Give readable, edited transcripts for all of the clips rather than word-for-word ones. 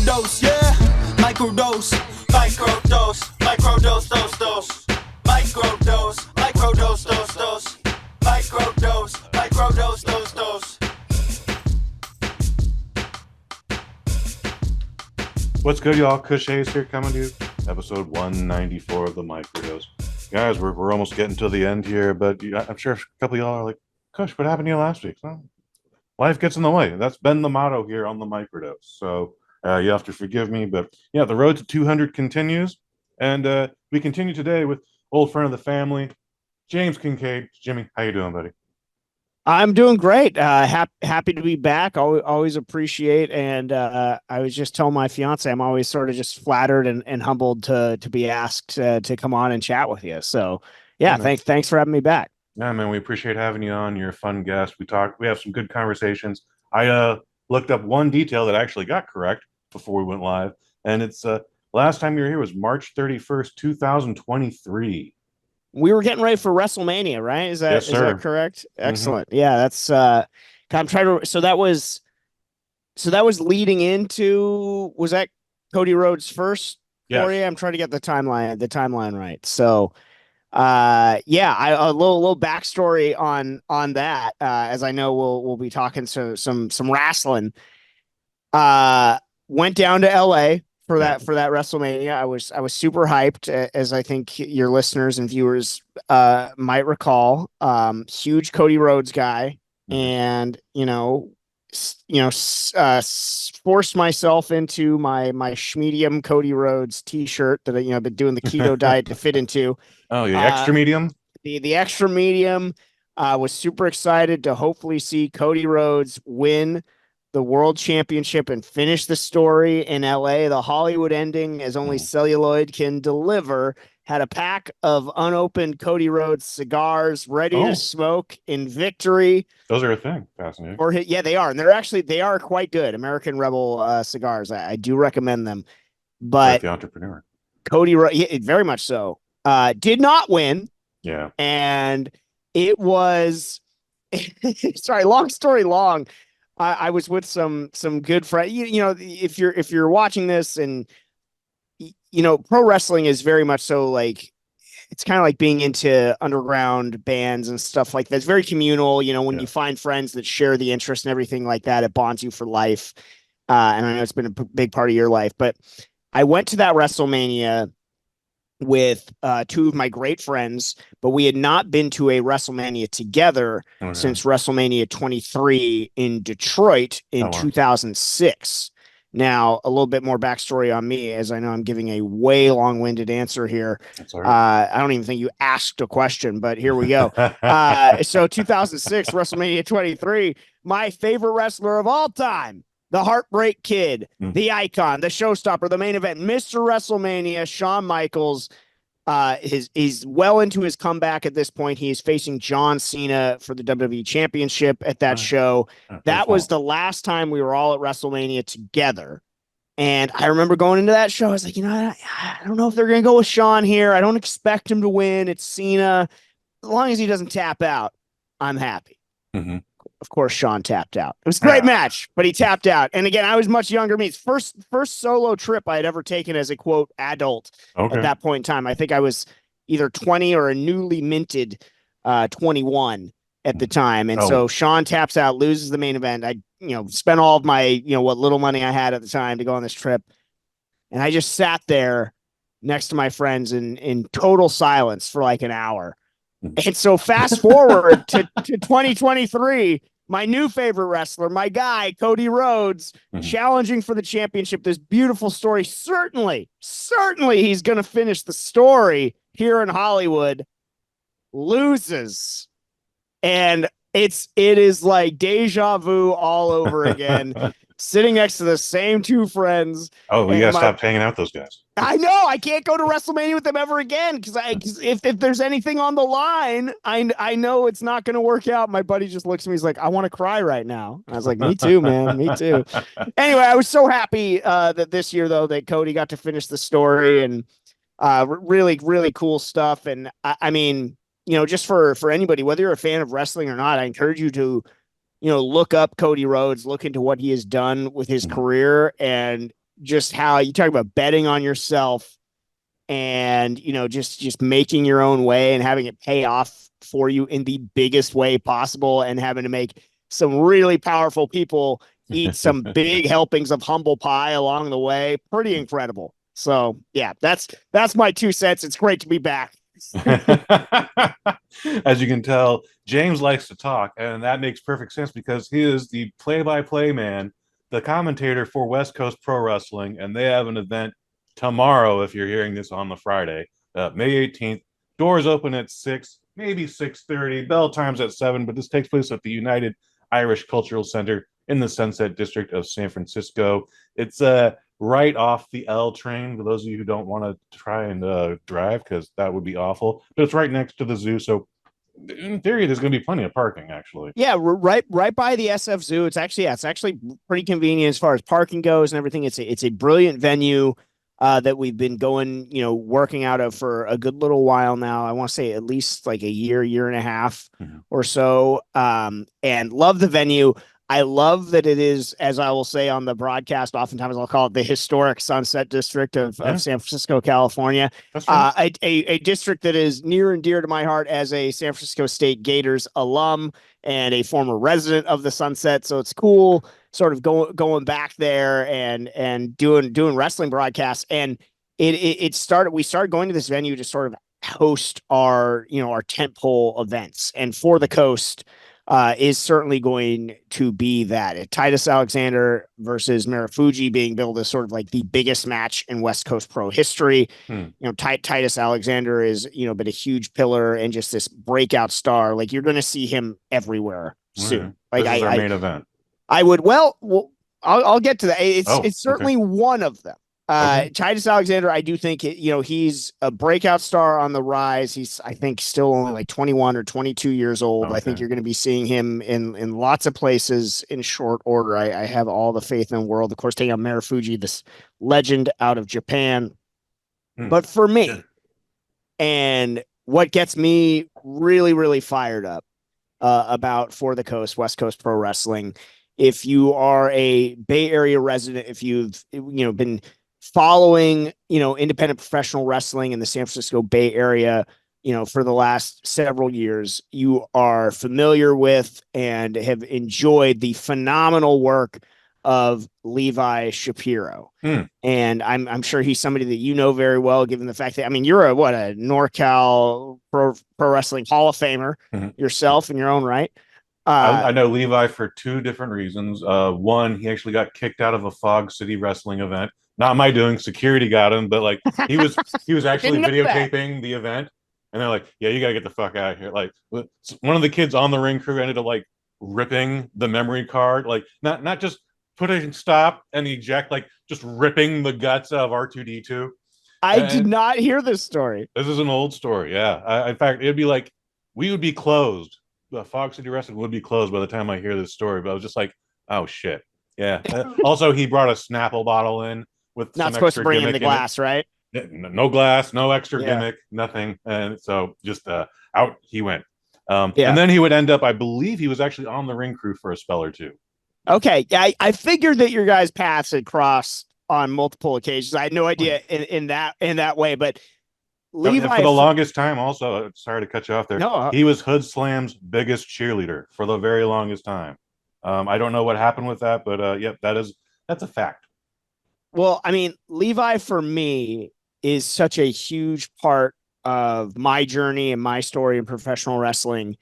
Microdose, yeah. Microdose, microdose, microdose, dose. Microdose, microdose, dose. Microdose, microdose, dose. What's good, y'all? Kush Hayes here, coming to you, episode 194 of the Microdose. Guys, we're almost getting to the end here, but I'm sure a couple of y'all are like, Kush, what happened to you last week? Well, life gets in the way. That's been the motto here on the Microdose. So you have to forgive me, but yeah, the road to 200 continues, and we continue today with old friend of the family, James Kincaid. Jimmy, how you doing, buddy? I'm doing great. Happy to be back. Always appreciate. And I was just telling my fiance, I'm always sort of just flattered and humbled to be asked to come on and chat with you. So yeah, thanks for having me back. Yeah, man, we appreciate having you on. You're a fun guest. We have some good conversations. I looked up one detail that I actually got correct before we went live, and it's last time you were here was March 31st, 2023. We were getting ready for WrestleMania, right? Is that Yes, is that correct? Excellent. Yeah, that's I'm trying to so that was leading into, was that Cody Rhodes' first for you? I'm trying to get the timeline right. So yeah, a little backstory on that, as I know we'll be talking some wrestling. Went down to LA for that WrestleMania. I was super hyped, as I think your listeners and viewers might recall. Huge Cody Rhodes guy, and forced myself into my schmedium Cody Rhodes t-shirt that I've been doing the keto diet to fit into. Oh, yeah, extra medium. The extra medium. Was super excited to hopefully see Cody Rhodes win the world championship and finish the story in LA, the Hollywood ending as only celluloid can deliver. Had a pack of unopened Cody Rhodes cigars ready to smoke in victory. Those are a thing. Fascinating. Yeah, they are. And they are quite good. American Rebel cigars. I do recommend them. But like the entrepreneur. Cody Rhodes, very much so, did not win. Yeah. And it was, sorry, long story long. I was with some good friends. If you're watching this, and pro wrestling is very much so like, it's kind of like being into underground bands and stuff like that. It's very communal. When you find friends that share the interest and everything like that, it bonds you for life. And I know it's been a big part of your life, but I went to that WrestleMania with two of my great friends, but we had not been to a WrestleMania together since WrestleMania 23 in Detroit in 2006. Now, a little bit more backstory on me, as I know I'm giving a way long-winded answer here. I don't even think you asked a question, but here we go. So 2006, WrestleMania 23, my favorite wrestler of all time, the Heartbreak Kid, the icon, the showstopper, the main event, Mr. WrestleMania, Shawn Michaels. He's well into his comeback at this point. He is facing John Cena for the WWE Championship at that show. That was the last time we were all at WrestleMania together. And I remember going into that show, I was like, I don't know if they're going to go with Shawn here. I don't expect him to win. It's Cena. As long as he doesn't tap out, I'm happy. Of course, Shawn tapped out. It was a great match, but he tapped out. And again, I was much younger. Me, it's first solo trip I had ever taken as a quote adult at that point in time. I think I was either 20 or a newly minted 21 at the time. And so Shawn taps out, loses the main event. I spent all of my what little money I had at the time to go on this trip, and I just sat there next to my friends in total silence for like an hour. And so fast forward to 2023, my new favorite wrestler, my guy, Cody Rhodes, challenging for the championship. This beautiful story. Certainly he's going to finish the story here in Hollywood. Loses. And it is like deja vu all over again. Sitting next to the same two friends. Oh, we gotta stop hanging out with those guys. I know. I can't go to WrestleMania with them ever again because if there's anything on the line, I know it's not going to work out. My buddy just looks at me. He's like, I want to cry right now. I was like, me too, man. Me too. Anyway, I was so happy that this year, though, that Cody got to finish the story, and really, really cool stuff. And I mean, just for anybody, whether you're a fan of wrestling or not, I encourage you to look up Cody Rhodes, look into what he has done with his career, and just how you talk about betting on yourself and, just making your own way and having it pay off for you in the biggest way possible and having to make some really powerful people eat some big helpings of humble pie along the way. Pretty incredible. So yeah, that's my 2 cents. It's great to be back. As you can tell, James likes to talk, and that makes perfect sense because he is the play-by-play man, the commentator for West Coast Pro Wrestling, and they have an event tomorrow. If you're hearing this on the Friday, May 18th, doors open at 6, maybe 6:30. Bell times at 7, but this takes place at the United Irish Cultural Center in the Sunset District of San Francisco. It's right off the L train for those of you who don't want to try and drive, because that would be awful. But it's right next to the zoo, so in theory, there's going to be plenty of parking. Actually, yeah, right by the SF Zoo. It's actually pretty convenient as far as parking goes and everything. It's a brilliant venue that we've been going, working out of for a good little while now. I want to say at least like a year and a half or so. And love the venue. I love that it is, as I will say on the broadcast, oftentimes I'll call it the historic Sunset District of San Francisco, California. A district that is near and dear to my heart as a San Francisco State Gators alum and a former resident of the Sunset. So it's cool sort of going back there and doing wrestling broadcasts. And we started going to this venue to sort of host our tentpole events. And For the Coast is certainly going to be that. Titus Alexander versus Marufuji being billed as sort of like the biggest match in West Coast Pro history. Titus Alexander is, been a huge pillar and just this breakout star. Like, you're going to see him everywhere soon. Like, this is our main event. I would, I'll get to that. It's certainly one of them. Titus Alexander, I do think he's a breakout star on the rise. He's, I think, still only like 21 or 22 years old. I think you're going to be seeing him in lots of places in short order. I have all the faith in the world. Of course, taking on Marufuji, this legend out of Japan. But for me, and what gets me really, really fired up about For the Coast, West Coast Pro Wrestling, if you are a Bay Area resident, if you've been following independent professional wrestling in the San Francisco Bay Area for the last several years, you are familiar with and have enjoyed the phenomenal work of Levi Shapiro. And I'm sure he's somebody that very well, given the fact that, you're a NorCal Pro Wrestling Hall of Famer yourself in your own right. I know Levi for 2 different reasons. One, he actually got kicked out of a Fog City wrestling event. Not my doing. Security got him, but like he was actually videotaping the event, and they're like, "Yeah, you gotta get the fuck out of here." Like, one of the kids on the ring crew ended up like ripping the memory card, like not just put a stop and eject, like just ripping the guts out of R2D2. I did not hear this story. This is an old story. Yeah, in fact, it'd be like we would be closed. The Fog City Wrestling would be closed by the time I hear this story. But I was just like, oh shit, yeah. Also, he brought a Snapple bottle in with not supposed to bring in the glass, right? No glass, no extra gimmick, nothing, and so just out he went. And then he would end up, I believe, he was actually on the ring crew for a spell or 2. Okay, I figured that your guys' paths had crossed on multiple occasions. I had no idea in that way, but. Levi, for the longest time, also, sorry to cut you off there. No, he was Hood Slam's biggest cheerleader for the very longest time. I don't know what happened with that, but yep, that's a fact. Well, Levi for me is such a huge part of my journey and my story in professional wrestling,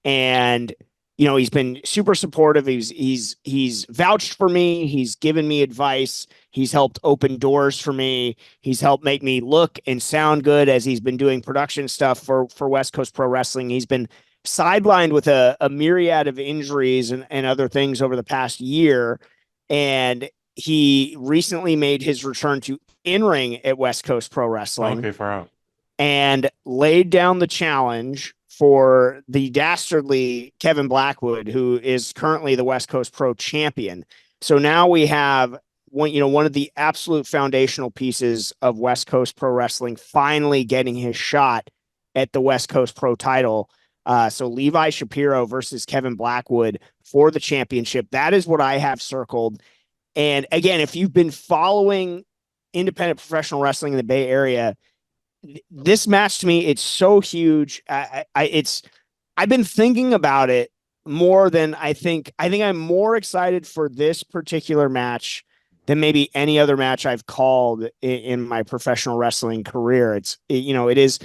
and he's been super supportive. He's vouched for me. He's given me advice. He's helped open doors for me. He's helped make me look and sound good as he's been doing production stuff for West Coast Pro Wrestling. He's been sidelined with a myriad of injuries and other things over the past year. And he recently made his return to in-ring at West Coast Pro Wrestling. Okay, far out. And laid down the challenge for the dastardly Kevin Blackwood, who is currently the West Coast Pro champion. So now we have one of the absolute foundational pieces of West Coast Pro Wrestling finally getting his shot at the West Coast Pro title. So Levi Shapiro versus Kevin Blackwood for the championship. That is what I have circled. And again, if you've been following independent professional wrestling in the Bay Area, this match to me, it's so huge. I've been thinking about it more than I think. I think I'm more excited for this particular match than maybe any other match I've called in my professional wrestling career. It is,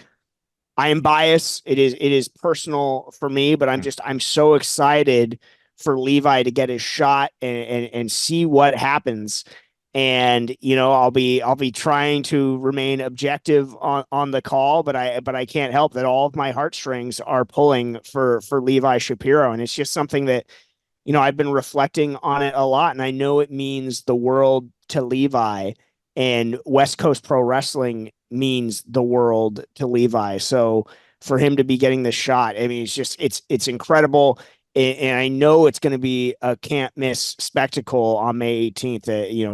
I am biased. It is personal for me, but I'm so excited for Levi to get his shot and see what happens. And I'll be trying to remain objective on the call, but I can't help that all of my heartstrings are pulling for Levi Shapiro, and it's just something that I've been reflecting on it a lot, and I know it means the world to Levi, and West Coast Pro Wrestling means the world to Levi. So for him to be getting this shot, I mean, it's incredible. And I know it's going to be a can't miss spectacle on May 18th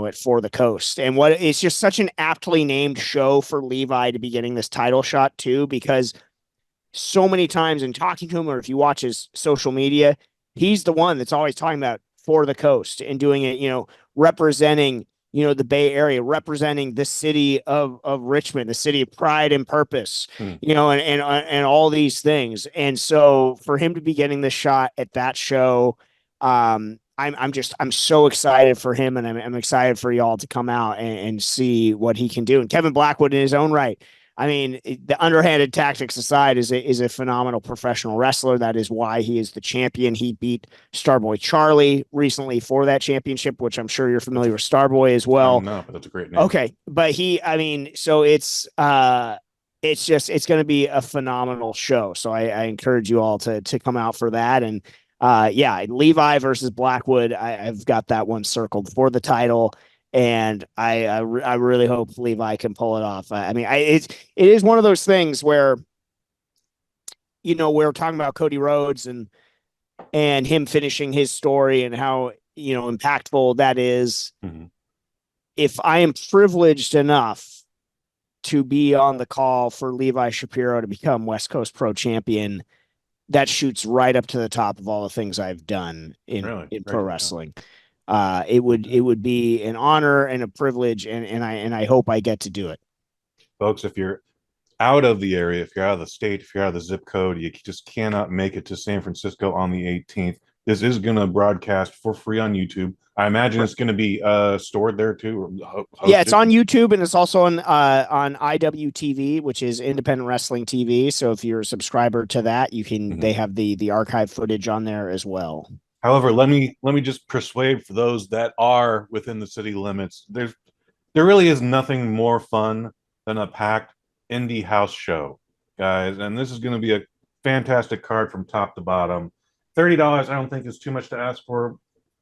at For the Coast. And it's just such an aptly named show for Levi to be getting this title shot too, because so many times in talking to him, or if you watch his social media, he's the one that's always talking about For the Coast and doing it, representing, the Bay Area, representing the city of Richmond, the city of pride and purpose, and all these things. And so for him to be getting the shot at that show, I'm so excited for him, and I'm excited for y'all to come out and see what he can do. And Kevin Blackwood in his own right, I mean, the underhanded tactics aside, is a phenomenal professional wrestler. That is why he is the champion. He beat Starboy Charlie recently for that championship, which I'm sure you're familiar with Starboy as well. No, but that's a great name. Okay, but so it's going to be a phenomenal show. So I encourage you all to come out for that. And Levi versus Blackwood, I've got that one circled for the title. And I really hope Levi can pull it off. It is one of those things where, we're talking about Cody Rhodes and him finishing his story and how, impactful that is. Mm-hmm. If I am privileged enough to be on the call for Levi Shapiro to become West Coast Pro Champion, that shoots right up to the top of all the things I've done in pro wrestling. It would be an honor and a privilege, and I hope I get to do it. Folks, if you're out of the area, if you're out of the state, if you're out of the zip code, you just cannot make it to San Francisco on the 18th. This is going to broadcast for free on YouTube. I imagine it's going to be stored there too. Yeah, it's on YouTube, and it's also on IWTV, which is Independent Wrestling TV. So if you're a subscriber to that, you can. Mm-hmm. They have the archive footage on there as well. However, let me just persuade for those that are within the city limits. There really is nothing more fun than a packed indie house show, guys. And this is going to be a fantastic card from top to bottom. $30, I don't think is too much to ask for.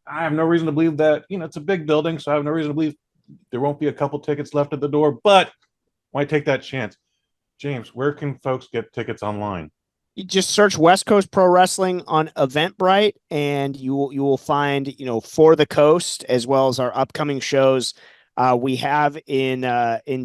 I have no reason to believe that, it's a big building, so I have no reason to believe there won't be a couple tickets left at the door, but why take that chance? James, where can folks get tickets online? You just search West Coast Pro Wrestling on Eventbrite, and you will find, For the Coast, as well as our upcoming shows. We have in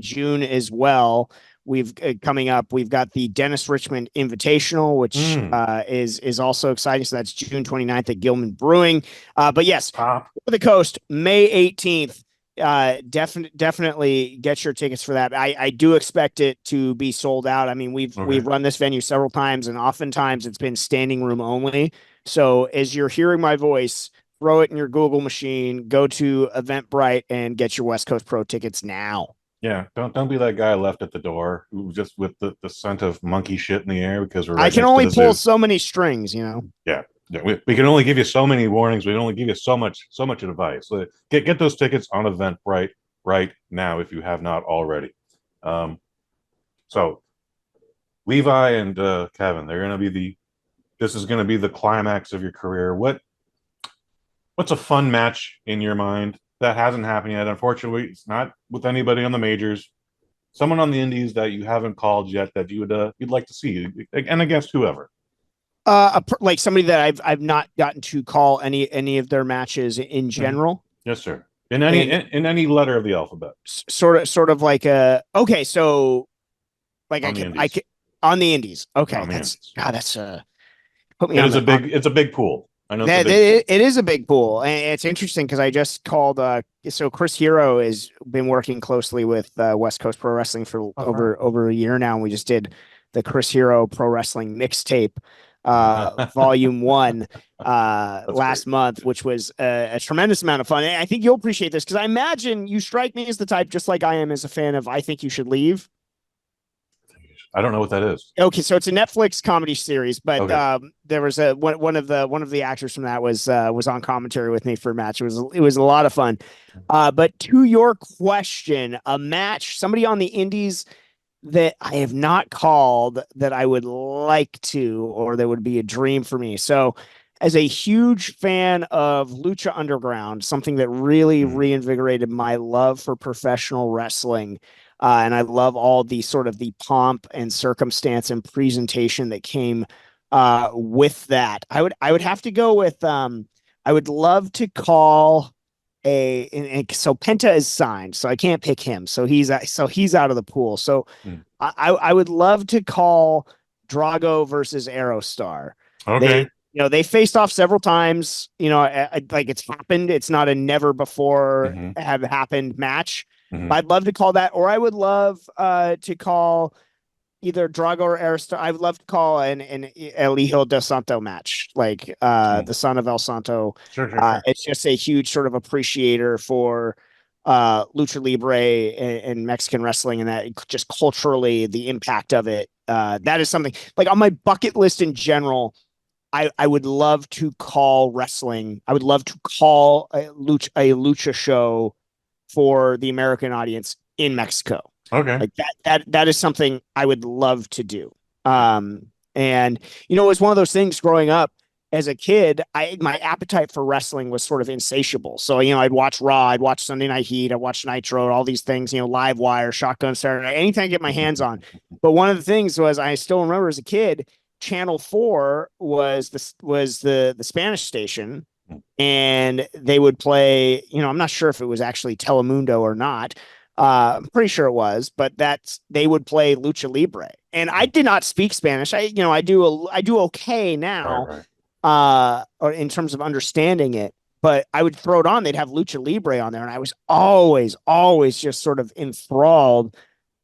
June as well. We've coming up. We've got the Dennis Richmond Invitational, which is also exciting. So that's June 29th at Gilman Brewing. But yes, For the Coast, May 18th. Definitely get your tickets for that. I do expect it to be sold out. I mean, we've run this venue several times, and oftentimes it's been standing room only. So as you're hearing my voice, throw it in your Google machine, go to Eventbrite, and get your West Coast Pro tickets now. Yeah, don't be that guy left at the door who just with the scent of monkey shit in the air because we're. I can only pull so many strings, Yeah, we can only give you so many warnings. We can only give you so much advice. Get those tickets on Eventbrite right now if you have not already. So Levi and Kevin, they're going to be this is going to be the climax of your career. What's a fun match in your mind that hasn't happened yet? Unfortunately, it's not with anybody on the majors. Someone on the indies that you haven't called yet that you'd like to see, and against whoever. Like somebody that I've not gotten to call any of their matches in general. Yes, sir. In any letter of the alphabet. Sort of like so like on the indies. Okay, that's put me on. It's a big pool. I know it's a That big. it is a big pool, and it's interesting because I just called. So Chris Hero has been working closely with West Coast Pro Wrestling for Oh, over a year now, and we just did the Chris Hero Pro Wrestling mixtape, Volume One, That's great. last month, which was a tremendous amount of fun. And I think you'll appreciate this because I imagine you strike me as the type, just like I am, as a fan of I Think You Should Leave. I don't know what that is. Okay, so it's a Netflix comedy series, but Okay. there was a one of the actors from that was on commentary with me for a match. It was a lot of fun. But to your question, a match, somebody on the indies that I have not called that I would like to, or that would be a dream for me. So, as a huge fan of Lucha Underground, something that really Mhm. reinvigorated my love for professional wrestling. And I love all the sort of the pomp and circumstance and presentation that came with that. I would have to go with I would love to call so Penta is signed, so I can't pick him. So he's out of the pool. So Mm. I would love to call Drago versus Aerostar. They Okay. they faced off several times. Like it's happened. It's not a never before Hmm. have happened match. Hmm. But I'd love to call that, or I would love to call either Drago or Aristar. I would love to call an El Hijo del Santo match, like Mm. the son of El Santo. Sure, sure, sure. It's just a huge sort of appreciator for lucha libre and Mexican wrestling, and that just culturally the impact of it. That is something like on my bucket list in general. I would love to call wrestling. I would love to call a lucha show for the American audience in Mexico. Okay. Like that is something I would love to do. And it was one of those things growing up as a kid. My appetite for wrestling was sort of insatiable. So I'd watch Raw, I'd watch Sunday Night Heat, I'd watch Nitro, all these things. Live Wire, Shotgun Saturday, anything I get my hands on. But one of the things was I still remember as a kid, Channel 4 was the Spanish station, and they would play. I'm not sure if it was actually Telemundo or not. I'm pretty sure it was, but they would play Lucha Libre, and I did not speak Spanish. I do okay now, Right, right. or in terms of understanding it. But I would throw it on. They'd have Lucha Libre on there, and I was always just sort of enthralled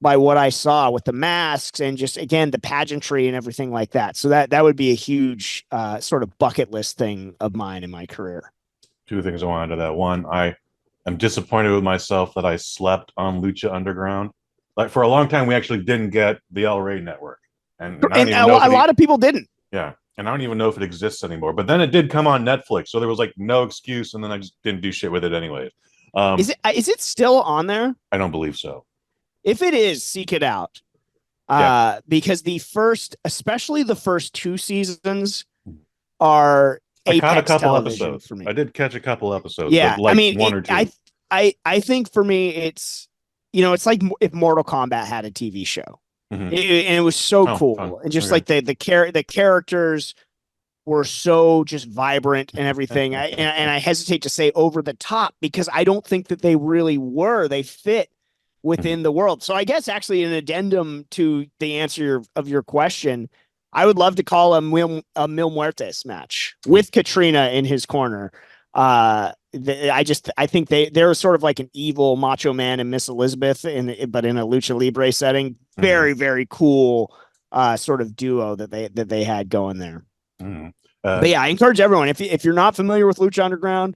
by what I saw with the masks and just again the pageantry and everything like that. So that would be a huge sort of bucket list thing of mine in my career. Two things I wanted to that. One, I am disappointed with myself that I slept on Lucha Underground. Like for a long time, we actually didn't get the El Rey network, and I don't And even know a lot of people didn't. yeah, and I don't even know if it exists anymore. But then it did come on Netflix, so there was like no excuse, and then I just didn't do shit with it anyways. Is it still on there? I don't believe so. If it is, seek it out. Yeah. Because especially the first two seasons are I caught a apex couple television episodes. for me. I did catch a couple episodes. Yeah, but like I mean, one or two. I think for me, it's like if Mortal Kombat had a TV show, Mhm. and it was so cool, fun. and just Okay. like the characters were so just vibrant and everything. And I hesitate to say over the top because I don't think that they really were. They fit within the world. So I guess actually an addendum to the answer of your question, I would love to call a Mil Muertes match with Katrina in his corner. I think they're sort of like an evil Macho Man and Miss Elizabeth but in a lucha libre setting. Very, very cool sort of duo that they had going there. But yeah, I encourage everyone, if you're not familiar with Lucha Underground,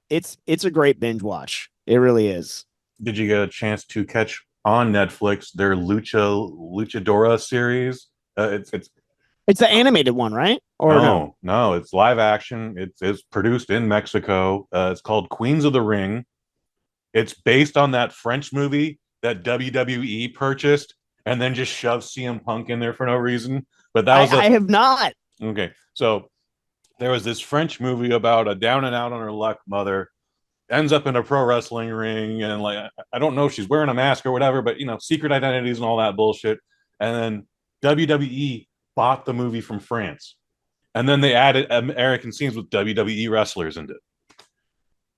it's a great binge watch. It really is. Did you get a chance to catch on Netflix their Luchadora series? It's the animated one, right? Or no, it's live action. It's produced in Mexico. It's called Queens of the Ring. It's based on that French movie that WWE purchased and then just shoved CM Punk in there for no reason. But that was I have not. Okay. So there was this French movie about a down and out on her luck mother, ends up in a pro wrestling ring, and like I don't know if she's wearing a mask or whatever, but secret identities and all that bullshit. And then WWE bought the movie from France, and then they added American scenes with WWE wrestlers into it.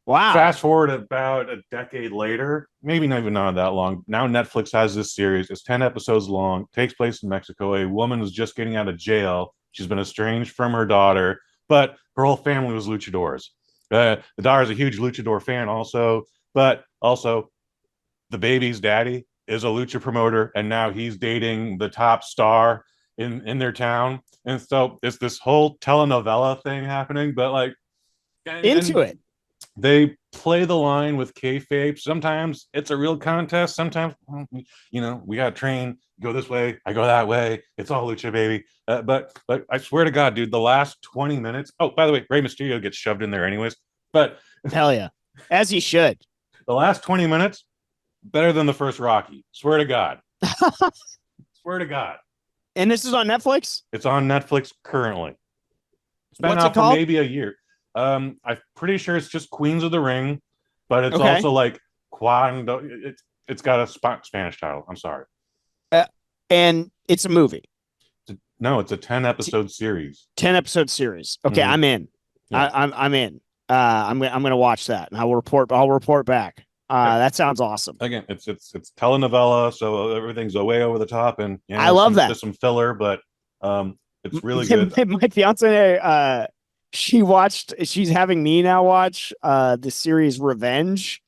Wow. Fast forward about a decade later, maybe not even that long. Now Netflix has this series. It's 10 episodes long, takes place in Mexico. A woman is just getting out of jail. She's been estranged from her daughter, but her whole family was luchadors. The daughter's a huge luchador fan also, but also the baby's daddy is a lucha promoter, and now he's dating the top star in their town. And so it's this whole telenovela thing happening, but like Into it. They play the line with kayfabe. Sometimes it's a real contest. Sometimes, we got to train. Go this way. I go that way. It's all lucha, baby. But I swear to God, dude, the last 20 minutes. Oh, by the way, Rey Mysterio gets shoved in there anyways. But hell yeah, as he should. The last 20 minutes better than the first Rocky. Swear to God. Swear to God. And this is on Netflix? It's on Netflix currently. It's been What's out it for called? maybe a year. I'm pretty sure it's just Queens of the Ring, but it's also like Quando. It's got a Spanish title. I'm sorry. And it's a movie. No, it's a 10-episode series. 10-episode series. Okay, I'm in. Yeah. I'm in. I'm gonna watch that, and I'll report back. That sounds awesome. Again, it's telenovela, so everything's way over the top, and I love that. There's some filler, but it's really good. My fiance, she's having me now watch the series Revenge,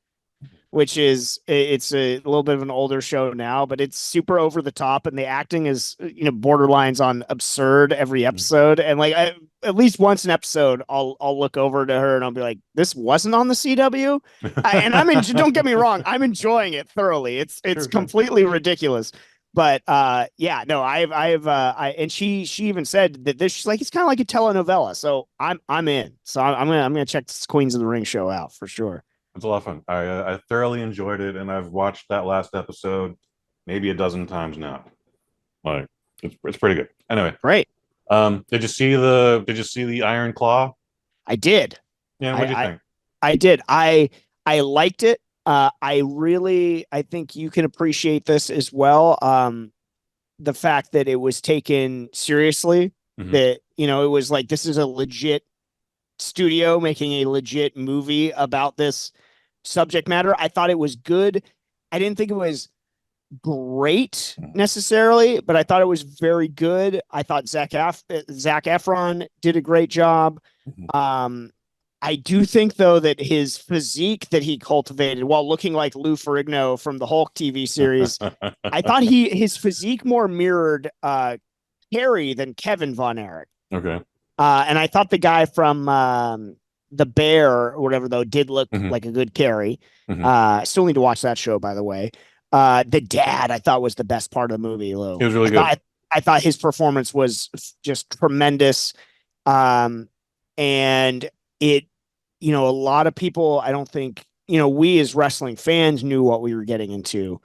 which it's a little bit of an older show now, but it's super over the top, and the acting is borderlines on absurd every episode. And like at least once an episode, I'll look over to her and I'll be like, "This wasn't on the CW," and don't get me wrong, I'm enjoying it thoroughly. It's completely ridiculous. But and she even said that she's like, it's kind of like a telenovela. So I'm in. So I'm gonna check this Queens of the Ring show out for sure. It's a lot of fun. I thoroughly enjoyed it, and I've watched that last episode maybe a dozen times now. Like it's pretty good. Anyway, great. Did you see the Iron Claw? I did. Yeah, what did you think? I did. I liked it. I think you can appreciate this as well. The fact that it was taken seriously, that, it was like, this is a legit studio making a legit movie about this subject matter. I thought it was good. I didn't think it was great necessarily, but I thought it was very good. I thought Zac Efron did a great job. I do think, though, that his physique that he cultivated while looking like Lou Ferrigno from the Hulk TV series, I thought his physique more mirrored Carrie than Kevin Von Erich. Okay. And I thought the guy from The Bear or whatever, though, did look like a good Carrie. Still need to watch that show, by the way. The dad, I thought, was the best part of the movie, Lou. It was really good. I thought his performance was just tremendous. And it, a lot of people, I don't think, we as wrestling fans knew what we were getting into.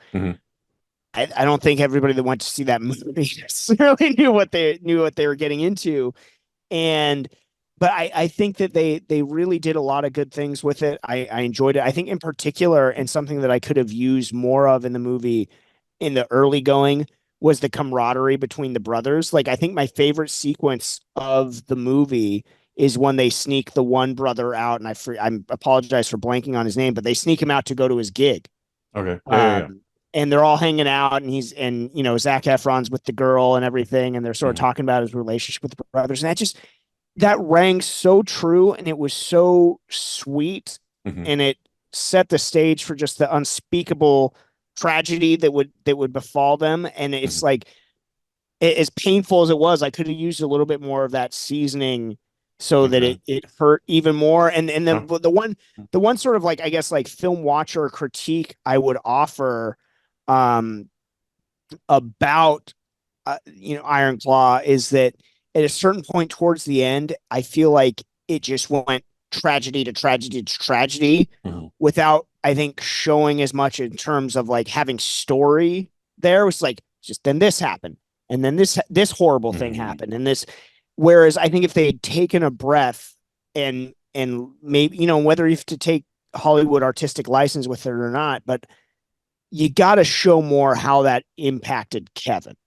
I don't think everybody that went to see that movie necessarily knew what they were getting into. But I think that they really did a lot of good things with it. I enjoyed it. I think in particular, and something that I could have used more of in the movie in the early going, was the camaraderie between the brothers. Like, I think my favorite sequence of the movie is when they sneak the one brother out, and I apologize for blanking on his name, but they sneak him out to go to his gig. Okay. Yeah. And they're all hanging out, and Zac Efron's with the girl and everything, and they're sort of talking about his relationship with the brothers, and that rang so true, and it was so sweet, and it set the stage for just the unspeakable tragedy that would befall them. And it's like, as painful as it was, I could have used a little bit more of that seasoning so that it hurt even more. And then the one sort of, like, I guess, like, film watcher critique I would offer about Iron Claw is that at a certain point towards the end, I feel like it just went tragedy to tragedy to tragedy without, I think, showing as much in terms of, like, having story there. It was like, just then this happened, and then this horrible thing happened, and this. Whereas I think if they had taken a breath and maybe, whether you have to take Hollywood artistic license with it or not, but you got to show more how that impacted Kevin,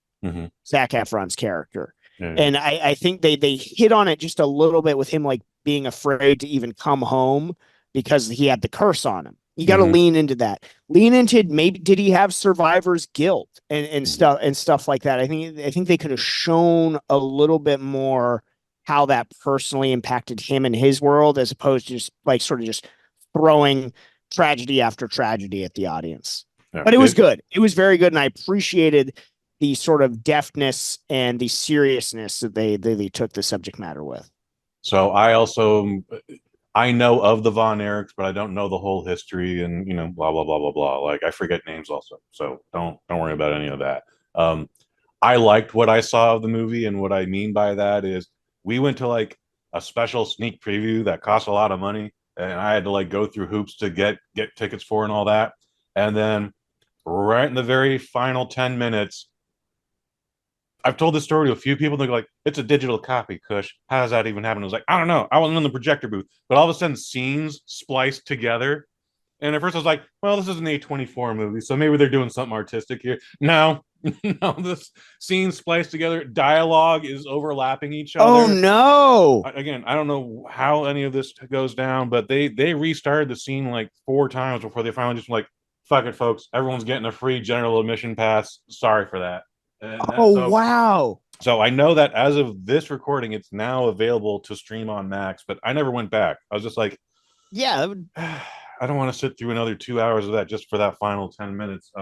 Zac Efron's character. And I think they hit on it just a little bit with him, like, being afraid to even come home because he had the curse on him. You got to lean into that. Lean into, maybe, did he have survivor's guilt and stuff like that? I think they could have shown a little bit more how that personally impacted him and his world, as opposed to just like sort of just throwing tragedy after tragedy at the audience. Yeah. But it was good. It was very good, and I appreciated the sort of deftness and the seriousness that they took the subject matter with. So I know of the Von Erichs, but I don't know the whole history, and blah blah blah blah blah. Like I forget names also, so don't worry about any of that. I liked what I saw of the movie, and what I mean by that is we went to like a special sneak preview that cost a lot of money, and I had to like go through hoops to get tickets for and all that, and then right in the very final 10 minutes, I've told this story to a few people. They're like, "It's a digital copy, Kush. How does that even happen?" I was like, "I don't know. I wasn't in the projector booth." But all of a sudden, scenes spliced together. And at first I was like, well, this is an A24 movie, so maybe they're doing something artistic here. No, no, this scene spliced together. Dialogue is overlapping each other. Oh, no. Again, I don't know how any of this goes down, but they restarted the scene like 4 times before they finally just like, fuck it, folks. Everyone's getting a free general admission pass. Sorry for that. Wow. So I know that as of this recording, it's now available to stream on Max, but I never went back. I was just like, yeah, I don't want to sit through another 2 hours of that just for that final 10 minutes.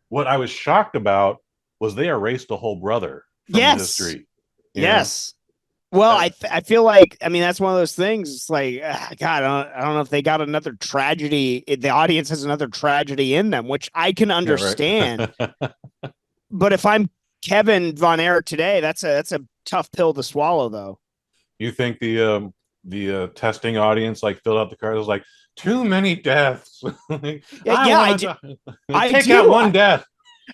What I was shocked about was they erased the whole brother from history. Yes. Well, I feel like, I mean, that's one of those things. It's like, God, I don't know if they got another tragedy. The audience has another tragedy in them, which I can understand. Yeah, right. But if I'm Kevin Von Erich today, that's a tough pill to swallow, though. You think the testing audience like filled out the card? It was like, too many deaths. I take out one death.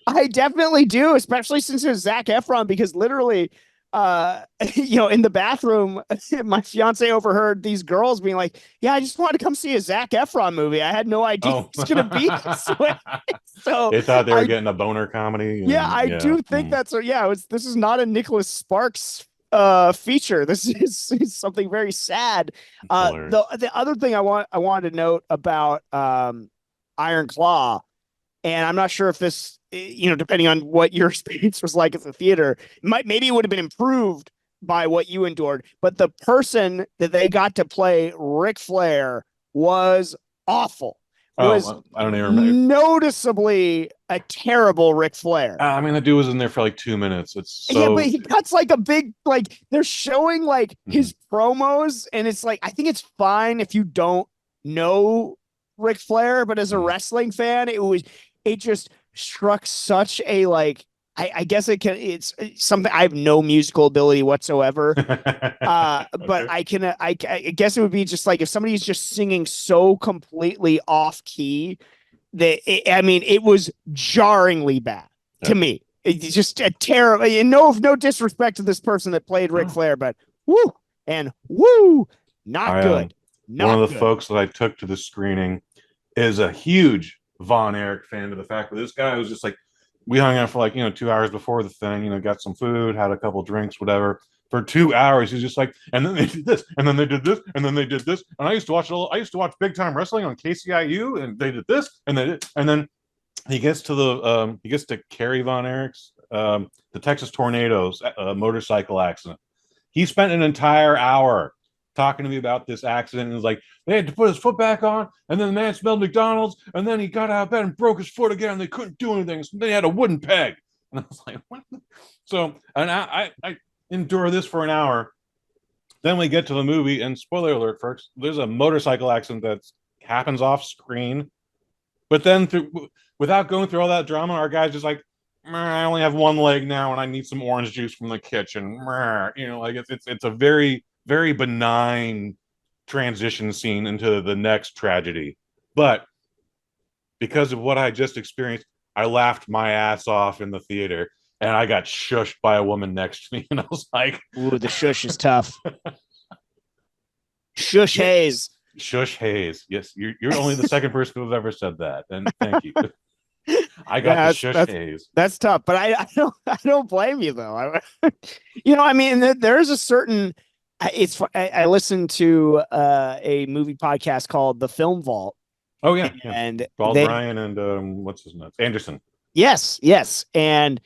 I definitely do, especially since it was Zac Efron, because literally, in the bathroom, my fiance overheard these girls being like, "Yeah, I just wanted to come see a Zac Efron movie. I had no idea it's gonna be this way." So they thought they were getting a boner comedy. I do think that's this is not a Nicholas Sparks feature. This is something very sad. The other thing I wanted to note about Iron Claw, and I'm not sure if this, depending on what your experience was like at the theater, maybe it would have been improved by what you endured, but the person that they got to play Ric Flair was awful. I don't even remember. Noticeably a terrible Ric Flair. I mean, the dude was in there for like 2 minutes. It's so... but he cuts like a big, like they're showing like his promos, and it's like, I think it's fine if you don't know Ric Flair, but as a wrestling fan, it just struck such a like, I guess it's something. I have no musical ability whatsoever, but okay. I guess it would be just like if somebody's just singing so completely off key that it was jarringly bad to me. It's just a terrible. And no disrespect to this person that played Ric Flair, but not good. One of the folks that I took to the screening is a huge Von Erich fan, to the fact that this guy was just like, we hung out for like 2 hours before the thing, got some food, had a couple drinks, whatever. For 2 hours, he's just like, and then they did this, and then they did this, and then they did this. And I used to watch big time wrestling on KCIU, and they did this, and then he gets to Kerry Von Erich's the Texas Tornadoes motorcycle accident. He spent an entire hour talking to me about this accident, and was like, they had to put his foot back on, and then the man smelled McDonald's, and then he got out of bed and broke his foot again, and they couldn't do anything, so they had a wooden peg. And I was like, what? So, and I endure this for an hour. Then we get to the movie, and spoiler alert, folks, there's a motorcycle accident that happens off screen, but then without going through all that drama, our guy's just like, I only have one leg now, and I need some orange juice from the kitchen. Like it's a very, very benign transition scene into the next tragedy. But because of what I just experienced, I laughed my ass off in the theater, and I got shushed by a woman next to me, and I was like, ooh, the shush is tough. Shush Hayes. Shush Hayes. Yes, you're only the second person who has ever said that, and thank you. I got the shush Hayes. That's tough, but I don't blame you though. There is a certain. I listened to a movie podcast called The Film Vault. Oh yeah, and Brian and what's his name? Anderson. Yes, and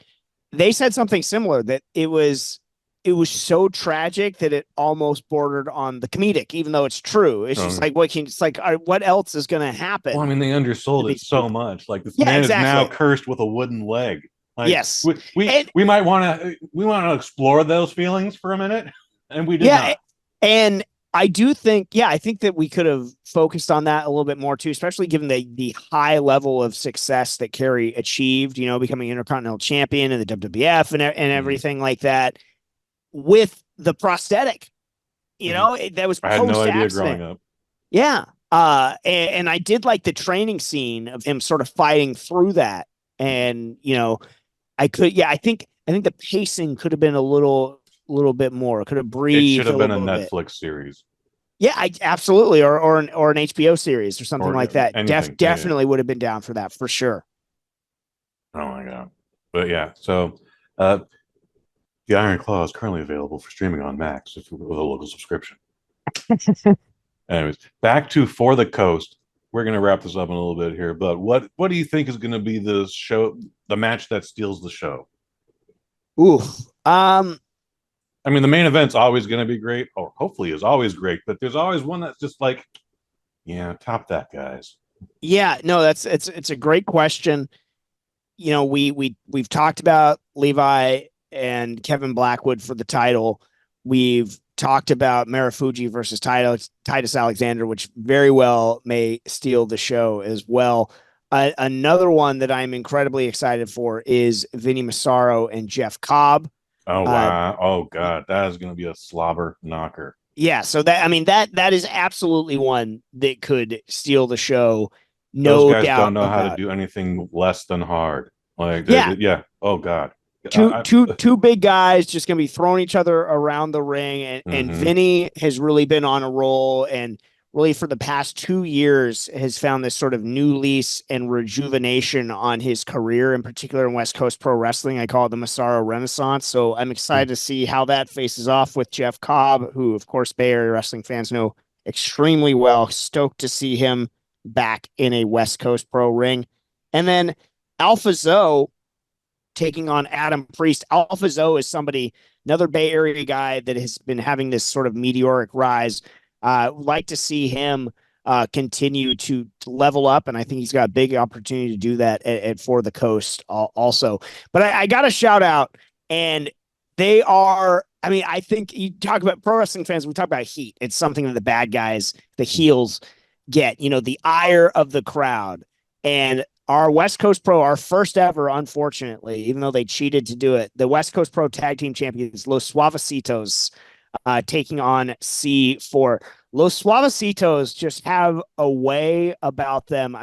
they said something similar, that it was it was so tragic that it almost bordered on the comedic, even though it's true. It's just like, what else is going to happen? Well, I mean, they undersold it so people? much. Like this Yeah, man exactly. is now cursed with a wooden leg. Like yes, we might want to explore those feelings for a minute, and we did not. And I do think, I think that we could have focused on that a little bit more too, especially given the high level of success that Kerry achieved, becoming Intercontinental Champion in the WWF and everything like that with the prosthetic, that was I had no idea growing up. Yeah. And I did like the training scene of him sort of fighting through that. And, I think the pacing could have been a little bit more. Could have breathed. It should have been a Netflix series. Yeah, absolutely, or an HBO series or something like that. Definitely would have been down for that for sure. Oh my god! But yeah, so the Iron Claw is currently available for streaming on Max with a local subscription. Anyways, back to For the Coast. We're gonna wrap this up in a little bit here, but what do you think is gonna be the match that steals the show? Ooh, I mean, the main event's always going to be great, or hopefully is always great, but there's always one that's just like, yeah, top that, guys. Yeah, no, it's a great question. We've talked about Levi and Kevin Blackwood for the title. We've talked about Marufuji versus Titus Alexander, which very well may steal the show as well. Another one that I'm incredibly excited for is Vinny Massaro and Jeff Cobb. Oh wow! Oh god, that is going to be a slobber knocker. Yeah, so that is absolutely one that could steal the show. No doubt. Those guys don't know how to do anything less than hard. Like yeah. Oh god. Two big guys just going to be throwing each other around the ring, and Vinny has really been on a roll, and really for the past 2 years has found this sort of new lease and rejuvenation on his career, in particular in West Coast Pro Wrestling. I call it the Massaro Renaissance. So I'm excited to see how that faces off with Jeff Cobb, who of course Bay Area wrestling fans know extremely well. Stoked to see him back in a West Coast Pro ring. And then Alpha Zoe taking on Adam Priest. Alpha Zoe is another Bay Area guy that has been having this sort of meteoric rise. Like to see him continue to level up, and I think he's got a big opportunity to do that at For the Coast also. But I got to shout out, and they are, I think you talk about pro wrestling fans, we talk about heat. It's something that the bad guys, the heels get, the ire of the crowd. And our West Coast Pro, our first ever, unfortunately, even though they cheated to do it, the West Coast Pro Tag Team Champions, Los Suavecitos, taking on C4. Los Suavecitos just have a way about them.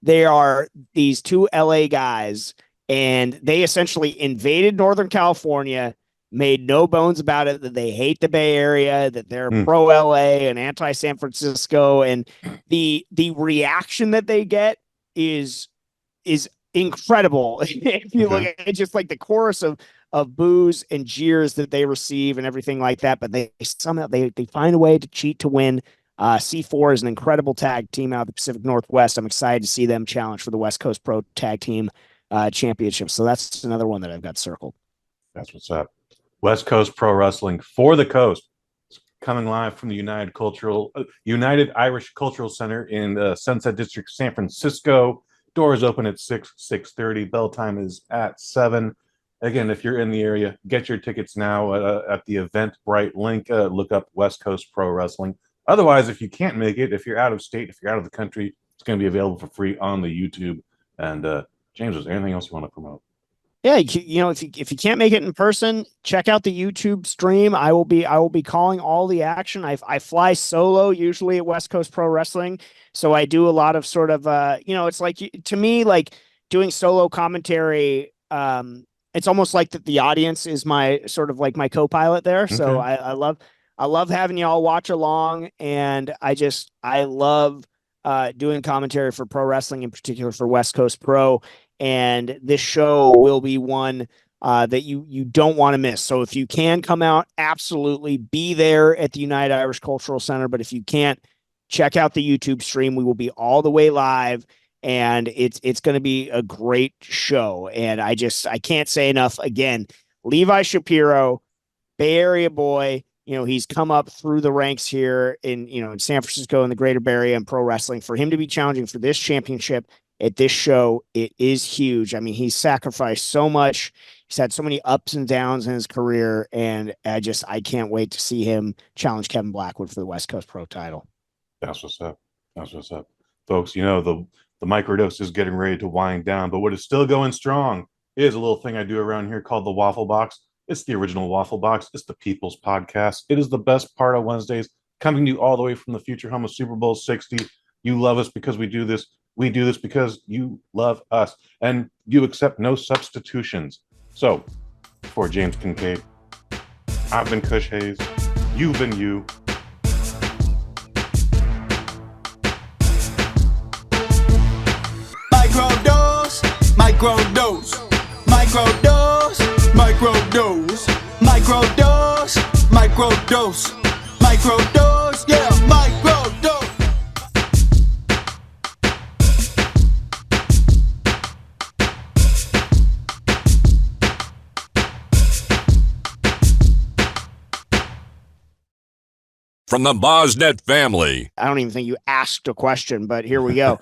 They are these two LA guys, and they essentially invaded Northern California, made no bones about it that they hate the Bay Area, that they're pro LA and anti San Francisco, and the reaction that they get is incredible. If you look at it, just like the chorus of boos and jeers that they receive and everything like that, but they somehow they find a way to cheat to win. C4 is an incredible tag team out of the Pacific Northwest. I'm excited to see them challenge for the West Coast Pro Tag Team Championship. So that's another one that I've got circled. That's what's up. West Coast Pro Wrestling For the Coast, coming live from the United Irish Cultural Center in Sunset District, San Francisco. Doors open at 6:30. Bell time is at 7. Again, if you're in the area, get your tickets now at the Eventbrite link. Look up West Coast Pro Wrestling. Otherwise, if you can't make it, if you're out of state, if you're out of the country, it's going to be available for free on the YouTube. And James, is there anything else you want to promote? Yeah, if you can't make it in person, check out the YouTube stream. I will be calling all the action. I fly solo usually at West Coast Pro Wrestling, so I do a lot of sort of it's like, to me, like doing solo commentary. It's almost like that the audience is my sort of like my co-pilot there. Okay. So I love having y'all watch along, and I love doing commentary for pro wrestling, in particular for West Coast Pro. And this show will be one that you don't want to miss. So if you can come out, absolutely be there at the United Irish Cultural Center. But if you can't, check out the YouTube stream. We will be all the way live, and it's going to be a great show. And I can't say enough. Again, Levi Shapiro, Bay Area boy. He's come up through the ranks here in San Francisco and the greater Bay Area and pro wrestling. For him to be challenging for this championship at this show, it is huge. I mean, he's sacrificed so much. He's had so many ups and downs in his career, and I can't wait to see him challenge Kevin Blackwood for the West Coast Pro title. That's what's up. That's what's up. Folks, the microdose is getting ready to wind down, but what is still going strong is a little thing I do around here called the Waffle Box. It's the original Waffle Box. It's the People's Podcast. It is the best part of Wednesdays, coming to you all the way from the future home of Super Bowl 60. You love us because we do this. We do this because you love us, and you accept no substitutions. So, for James Kincaid, I've been Kush Hayes. You've been you. Microdose, microdose, microdose, microdose, microdose, microdose, microdose, yeah, microdose. From the Bosnet family. I don't even think you asked a question, but here we go.